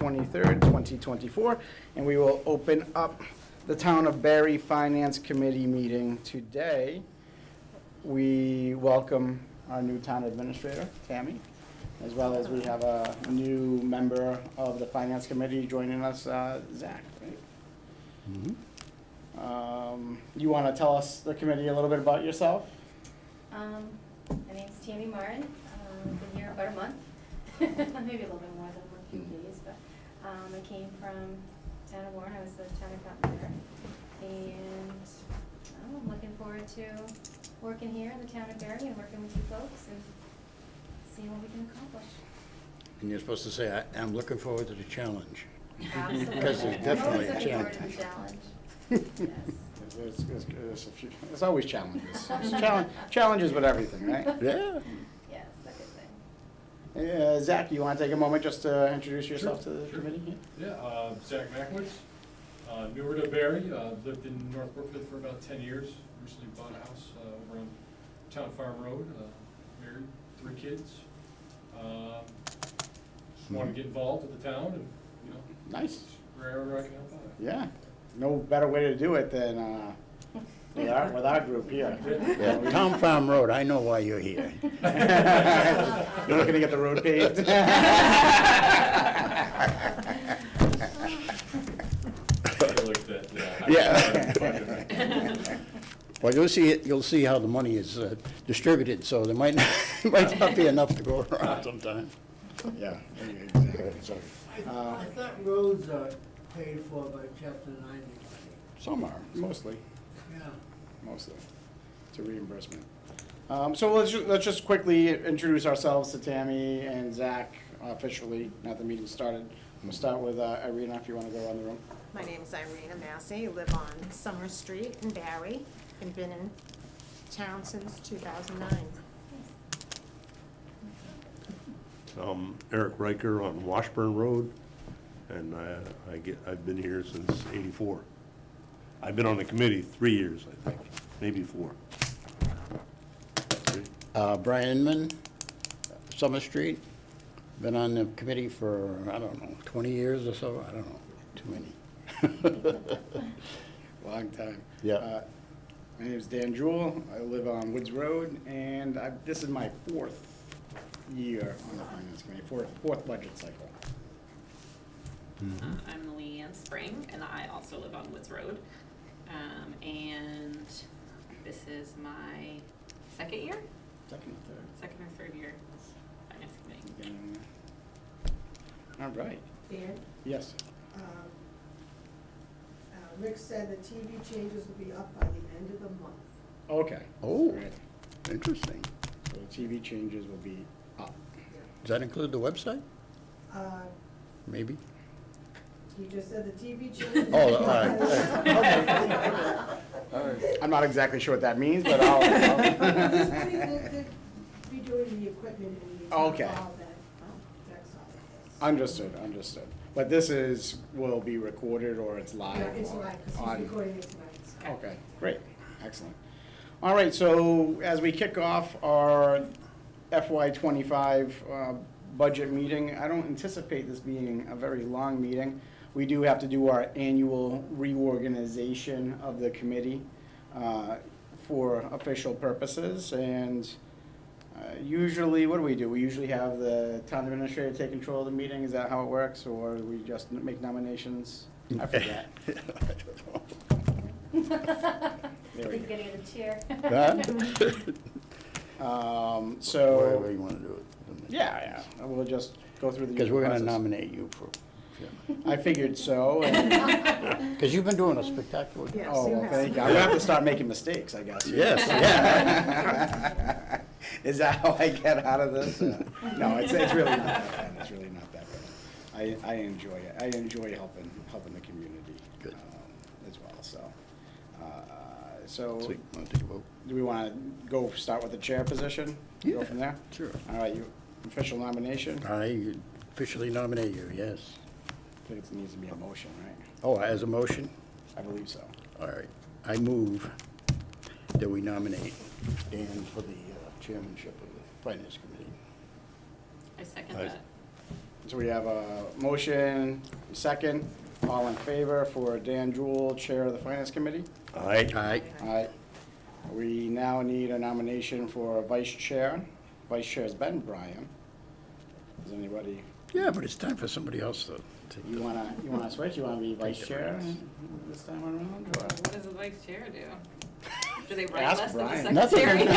23rd, 2024, and we will open up the Town of Barre Finance Committee meeting today. We welcome our new town administrator, Tammy, as well as we have a new member of the Finance Committee joining us, Zach, right? You want to tell us, the committee, a little bit about yourself? My name's Tammy Martin. Been here about a month, maybe a little bit more than a few days, but I came from town of Warren. I was the town accountant there, and I'm looking forward to working here in the town of Barre and working with you folks and seeing what we can accomplish. And you're supposed to say, I'm looking forward to the challenge. Absolutely. Because there's definitely a I'm always looking forward to the challenge. challenge. Yes. There's always challenges. Challenges with everything, right? Yeah. Yes, that's a good thing. Zach, you want to take a moment just to introduce yourself to the committee? Yeah, Zach Mackwitz, newer to Barre, lived in North Brookfield for about 10 years, recently bought a house over on Town Farm Road, married, 3 kids. Just want to get involved with the town and, Nice. wherever I can help out. Yeah. No better way to do it than with our group here. Yeah, Town Farm Road, I know why you're here. You're looking to get the road paved? Yeah. Well, you'll see how the money is distributed, so there might not be enough to go around sometime. Yeah, exactly. So, I thought roads are paid for by Chapter 90 money. some are, mostly. Yeah. Mostly. It's a reimbursement. So let's just quickly introduce ourselves to Tammy and Zach officially, now the meeting started. We'll start with Irina, if you want to go around the room. My name is Irina Massey, live on Summer Street in Barre, and been in town since 2009. Eric Riker on Washburn Road, and I've been here since '84. I've been on the committee 3 years, I think, maybe 4. Brian Inman, Summer Street, been on the committee for, I don't know, 20 years or so, I don't know, too many. Long time. Yeah. My name is Dan Jewell. I live on Woods Road, and this is my 4th year on the Finance Committee, fourth budget cycle. I'm Leanne Spring, and I also live on Woods Road. And this is my second year? Second Second or third year as Finance Committee. All right. Dan, Yes. Rick said the TV changes will be up by the end of the month. Okay. Oh. Great. Interesting. So the TV changes will be up. Does that include the website? Maybe? He just said the TV changes. Oh, all right. I'm not exactly sure what that means, but I'll. They'd be doing the equipment and the. Okay. All that affects all of this. Understood. But this will be recorded or it's live? Yeah, it's live, because on- he's recording it tonight. Okay, great, excellent. All right, so as we kick off our FY25 budget meeting, I don't anticipate this being a very long meeting. We do have to do our annual reorganization of the committee for official purposes, and usually, what do? We usually have the town administrator take control of the meeting. Is that how it works, or do we just make nominations? I forget. There we He's getting in the chair. So, Whatever you want to do it. yeah, we'll just go through the. Because we're going to process. nominate you for chairman. I figured so. Because you've been doing a spectacular job. Yes, Oh, you well, have. thank you. I'm gonna have to start making mistakes, I guess. Yes, yeah. Is that how I get out of this? No, it's really not that bad. It's really not that bad. I enjoy it. I enjoy helping the community. Good. As well, so. So, want to take a vote? Do we want to start with the chair position? Go Yeah, from there? sure. All right, official nomination? I officially nominate you, yes. I think it needs to be a motion, right? Oh, as a motion? I believe so. All right. I move that we nominate Dan for the chairmanship of the Finance Committee. I second I- that. So we have a motion, second, all in favor for Dan Jewell, Chair of the Finance Committee? Aye. Aye. Aye. We now need a nomination for Vice Chair. Vice Chair's been Brian. Does anybody, Yeah, but it's time for somebody else to take you wanna switch? You wanna be Vice Chair this time around, or? What does the vice chair do? Do they write Ask less than Brian. the Nothing. secretary?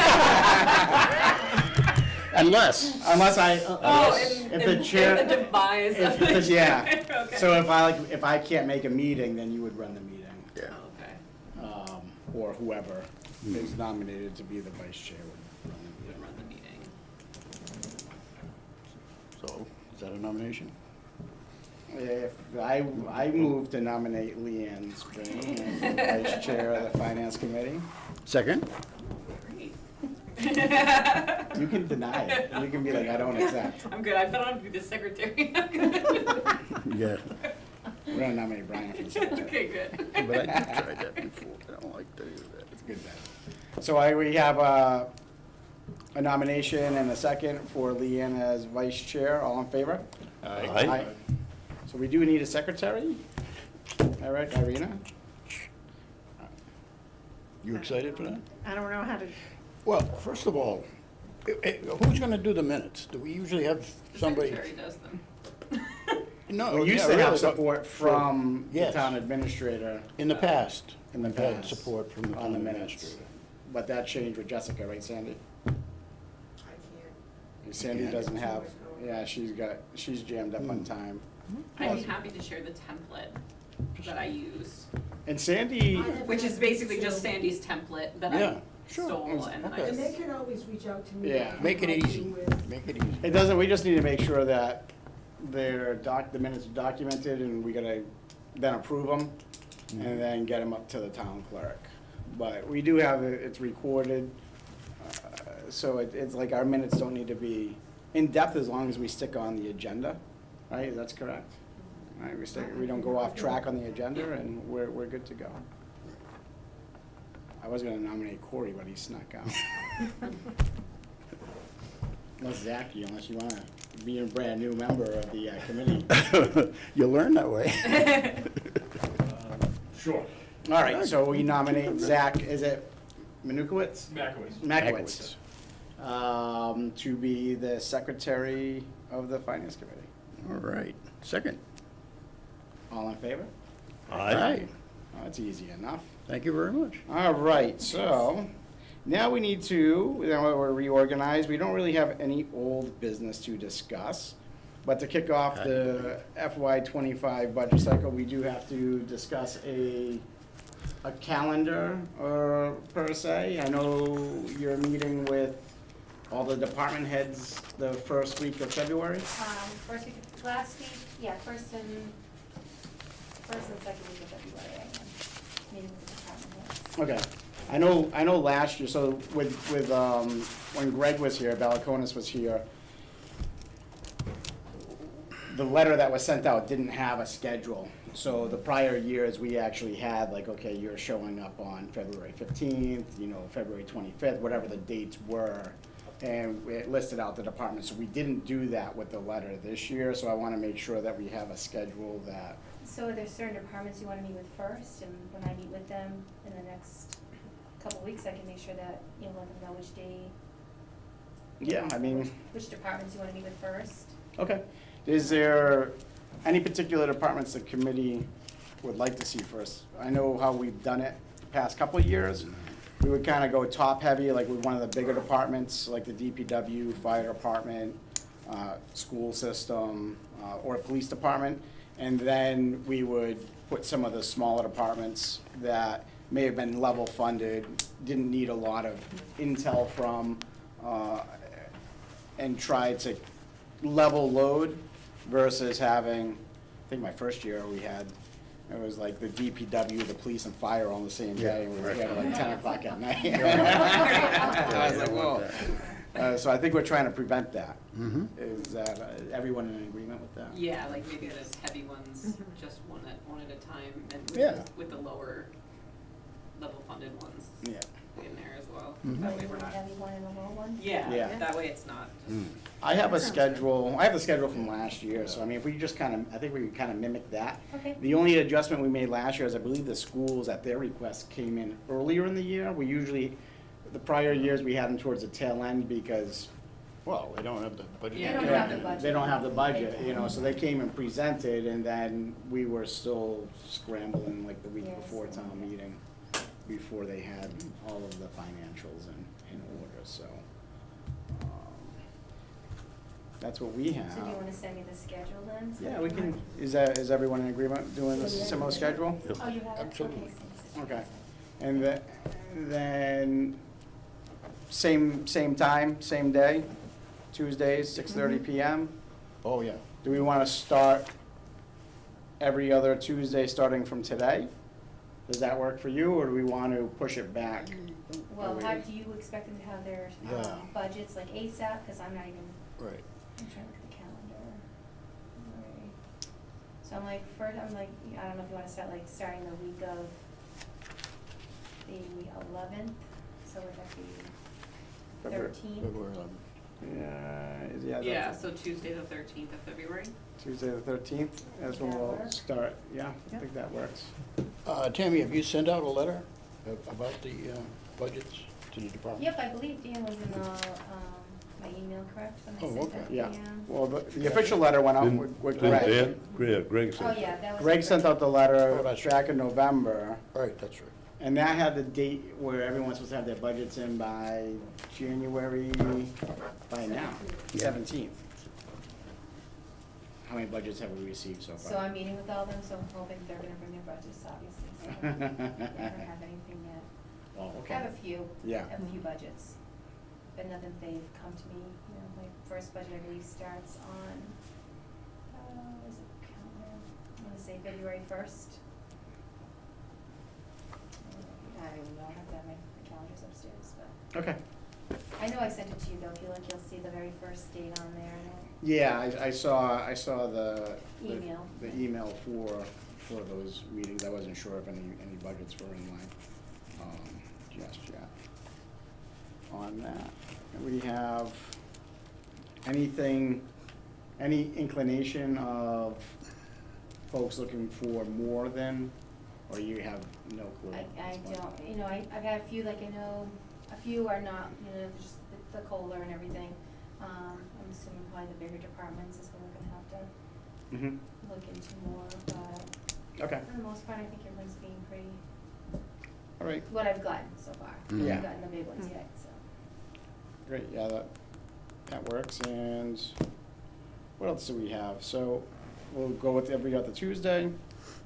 Unless, Unless I, Oh, if the chair. in the demise of the If- yeah. chair, okay. So if I can't make a meeting, then you would run the meeting. yeah. Oh, okay, Or whoever is nominated to be the Vice Chair would run the would meeting. run the meeting. So, is that a nomination? If I move to nominate Leanne Spring as Vice Chair of the Finance Committee. Second? Great. You can deny it. You can be like, I don't accept. I'm good, I bet I'll be the secretary. I'm good. Yeah. We're gonna nominate Brian for the secretary. Okay, good. But I did try that before. I don't like to do that. It's good then. So we have a nomination and a second for Leanne as Vice Chair. All in favor? Aye. So we do need a secretary. Eric, Irina? You excited for that? I don't know how to, Well, first of all, who's gonna do the minutes? Do we usually have The somebody? secretary does them. No, We used yeah, to really, have but support from the Yes. town administrator in the past, in the we've had past support from the on town the minutes. administrator. But that changed with Jessica, right, Sandy? I can't. Sandy can't. doesn't have, yeah, she's jammed up on time. I'd be happy to share the template that I use, And Sandy, which is basically just Sandy's template that Yeah, I sure. stole and Okay. I And they just, can always reach out to me. Yeah. Make it Help me easy, with- make it easy. it doesn't, we just need to make sure that the minutes are documented and we gotta then approve them and then get them up to the town clerk. But we do have, it's recorded, so it's like our minutes don't need to be in-depth as long as we stick on the agenda, right? That's correct? Right, we don't go off track on the agenda and we're good to go. I was gonna nominate Corey, but he snuck out. Unless Zach, unless you wanna be a brand new member of the committee. You learn that way. Sure. All right, so we nominate Zach, is it Manukowitz? Makowitz. Makowitz, to be the secretary of the finance committee. All right, second. All in favor? Aye. Oh, that's easy enough. Thank you very much. All right, so now we need to, we're reorganized. We don't really have any old business to discuss. But to kick off the FY '25 budget cycle, we do have to discuss a calendar per se. I know you're meeting with all the department heads the first week of February. First week, last week, yeah, first and second week of February, I am meeting with the department heads. Okay. I know last year, so with when Greg was here, Balakonis was here, the letter that was sent out didn't have a schedule. So the prior years, we actually had like, okay, you're showing up on February 15th, February 25th, whatever the dates were. And it listed out the departments. So we didn't do that with the letter this year, so I want to make sure that we have a schedule that, So are there certain departments you want to meet with first, and when I meet with them in the next couple of weeks, I can make sure that, let them know which day. yeah, I mean, Which departments you want to meet with first? okay. Is there any particular departments the committee would like to see first? I know how we've done it the past couple of years. We would kind of go top-heavy, like with one of the bigger departments, like the DPW, fire department, school system, or police department. And then we would put some of the smaller departments that may have been level funded, didn't need a lot of intel from, and try to level load versus having, I think my first year it was like the DPW, the police and fire all on the same day. We were here at like 10 o'clock at night. I was like, whoa. So I think we're trying to prevent that. Is that everyone in agreement with that? yeah, like maybe the heavy ones, just one at a time, and Yeah. with the lower level funded ones Yeah. in there as well. Mhm. That way Maybe we're one not, heavy one and a low one? yeah, Yeah. that way it's not just I have a Sounds good. schedule, I have the schedule from last year, so I mean, if we just kind of, I think we can kind of mimic that. Okay. The only adjustment we made last year is I believe the schools at their request came in earlier in the year. We usually, the prior years, we had them towards the tail end because Well, they don't have the budget. They don't have the budget. they don't have the budget, you know, so they came and presented, and then we were still scrambling like the week Yes. before town meeting, before they had all of the financials in order, so. That's what we have. So do you wanna send me the schedule then? So Yeah, I we can, is everyone in agreement doing a similar schedule? Yep. Oh, you have it? Absolutely. Okay, same Okay. schedule. And then, same time, same day, Tuesdays, 6:30 PM? Oh, yeah. Do we want to start every other Tuesday, starting from today? Does that work for you, or do we want to push it back? Well, Or how we- do you expect them to have their Yeah. budgets, like ASAP, cause I'm not even, Right. I'm trying to look at the calendar. Right. So I'm like, first, I'm like, I don't know if you wanna start like, starting the week of the 11th, so would that be February- 13th? February 11th. Yeah, Yeah, that's so Tuesday the 13th of February. Tuesday the 13th, that's when That we'll work? start, yeah, I Yep. think that works. Tammy, have you sent out a letter about the budgets to the department? Yep, I believe Dan was in my email, correct, when I Oh, sent okay. that? Yeah, Dan? well, the official letter went out with Didn't Greg. Dan? Yeah, Greg Oh, said. yeah, that was. Greg sent out the letter Oh, that's back in November, Right, that's right. and that had the date where everyone's supposed to have their budgets in by January, by now, Yeah. 17th. How many budgets have we received so far? So I'm meeting with all of them, so I'm hoping they're gonna bring their budgets, obviously, so I don't have anything yet. Oh, I okay. have a few. Yeah. A few budgets, but nothing they've come to me, you know, my first budget, I believe, starts on, what is it, calendar, I wanna say February 1st. I don't even know, I have to have my calendars upstairs, but, Okay. I know I sent it to you though, if you look, you'll see the very first date on there, and Yeah, I saw the. Email. The email for those meetings. I wasn't sure if any budgets were in line, just yet. On that, we have anything, any inclination of folks looking for more than, or you have no clue? I at this point? don't, you know, I've had a few, like I know, a few are not, you know, just the COLA and everything. I'm assuming probably the bigger departments is where we're gonna have to Mhm. look into more, but Okay, for the most part, I think everyone's being pretty, all right, what I've gotten so far. I Yeah. haven't gotten the big ones yet, so. great, yeah, that works, and what else do we have? So, we'll go with every other Tuesday,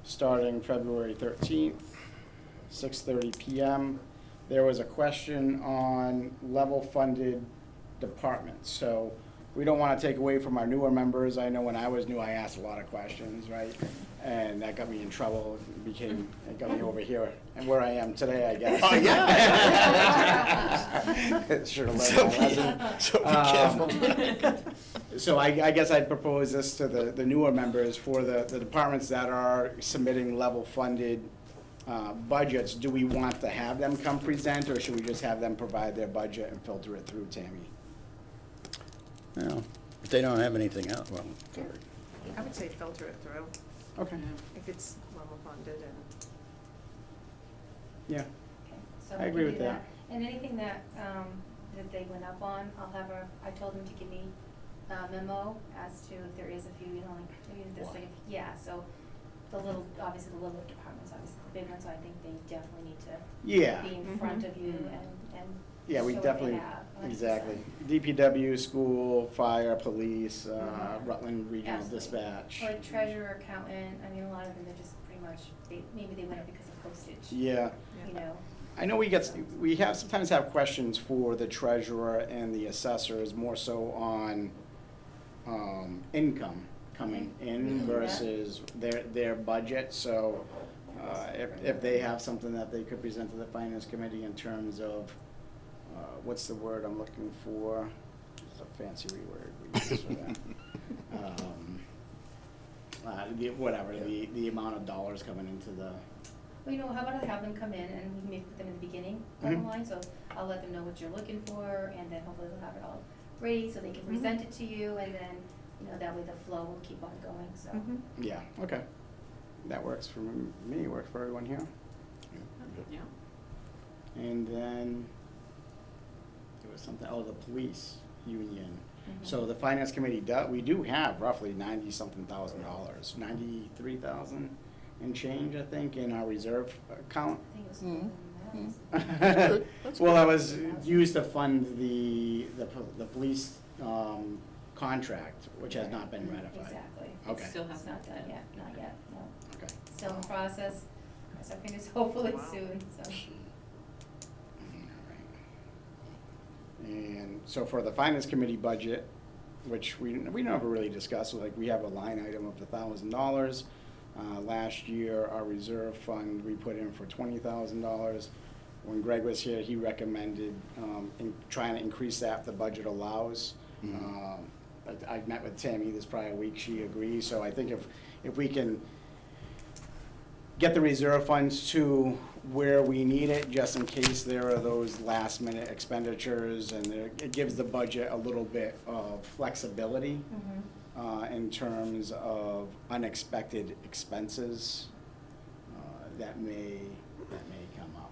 starting February 13th, 6:30 PM. There was a question on level-funded departments, so we don't want to take away from our newer members. I know when I was new, I asked a lot of questions, right? And that got me in trouble, it got me over here, and where I am today, I guess. Oh, yeah. Should have learned my lesson. So be careful. So I guess I'd propose this to the newer members for the departments that are submitting level-funded budgets. Do we want to have them come present, or should we just have them provide their budget and filter it through Tammy? Well, if they don't have anything else, well, sorry. I would say filter it through, Okay, if it's level funded and. yeah, Okay, so I we agree can with do that. And anything that they went up on, I told them to give me a memo as to if there is a few, you know, like, maybe this, like, yeah, so obviously the little departments, obviously the big ones, so I think they definitely need to yeah, be in front of you and yeah, we show what they definitely, have, 100%. exactly. DPW, school, fire, police, Mhm. Rutland Regional Absolutely. Dispatch. Or treasurer, accountant, I mean, a lot of them, they're just pretty much, maybe they went up because of postage, Yeah. you know. I know we sometimes have questions for the treasurer and the assessors, more so on, income coming in Yeah. versus their budget, so, if they have something that they could present to the finance committee in terms of, what's the word I'm looking for? It's a fancy word we use for that. The amount of dollars coming into the, Well, you know, how about I have them come in and we can maybe put them in the beginning of the Mhm. line, so I'll let them know what you're looking for, and then hopefully they'll have it all ready, so they can present it to you, and then, that way the flow will keep on going, so. Mhm. Yeah, okay. That works for me, works for everyone here. Yeah. And then, there was something, the police union. Mhm. So the finance committee, we do have roughly 90-something thousand dollars, 93,000 and change, I think, in our reserve account. I think it was Mhm. more than that. That's good. That's Well, good. that was used to fund the police contract, which has not been ratified. Exactly. Okay. Still It's hasn't not done been. yet, not yet, no. Okay. Still in process, cross our fingers, hopefully Wow. soon, so. And so for the finance committee budget, which we never really discussed, like, we have a line item of $1,000. Last year, our reserve fund, we put in for $20,000. When Greg was here, he recommended trying to increase that if the budget allows. I met with Tammy this prior week, she agrees, so I think if we can get the reserve funds to where we need it, just in case there are those last minute expenditures, and it gives the budget a little bit of flexibility in terms of unexpected expenses that may come up.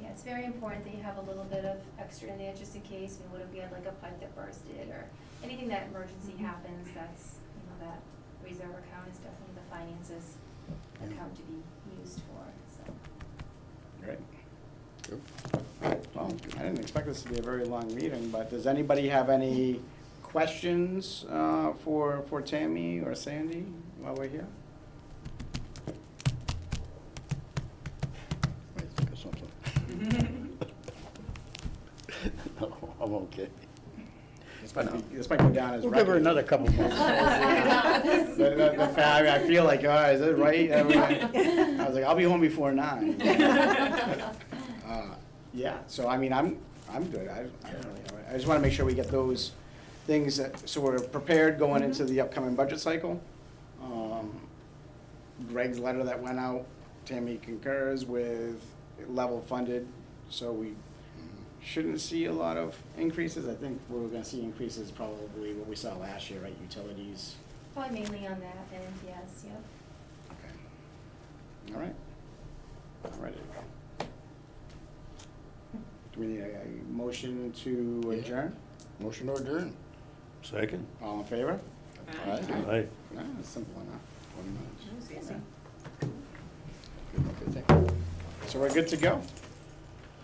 Yeah, it's very important that you have a little bit of extra in there, just in case, what if we had like a pipe that bursted, or anything that emergency happens, that's, that reserve account is definitely the finances account to be used for, so. Great. Good. Well, I didn't expect this to be a very long meeting, but does anybody have any questions for Tammy or Sandy while we're here? Wait, think of something. No, I'm okay. This might go down as We'll give her record. another couple months. The fact, I feel like, is it right? I was like, I'll be home before 9. Yeah, so I mean, I'm good. I don't really have it. I just want to make sure we get those things, so we're prepared going into the upcoming budget cycle. Greg's letter that went out, Tammy concurs with level funded, so we shouldn't see a lot of increases. I think we're gonna see increases probably what we saw last year, right, utilities. Probably mainly on that end, yes, yep. Okay. All right. All ready to go. Do we need a motion to Yeah. adjourn? Motion to adjourn. Second? All in favor? Aye. Aye. No, it's simple enough. 20 minutes. That was easy. Good, okay, thank you. So we're good to go.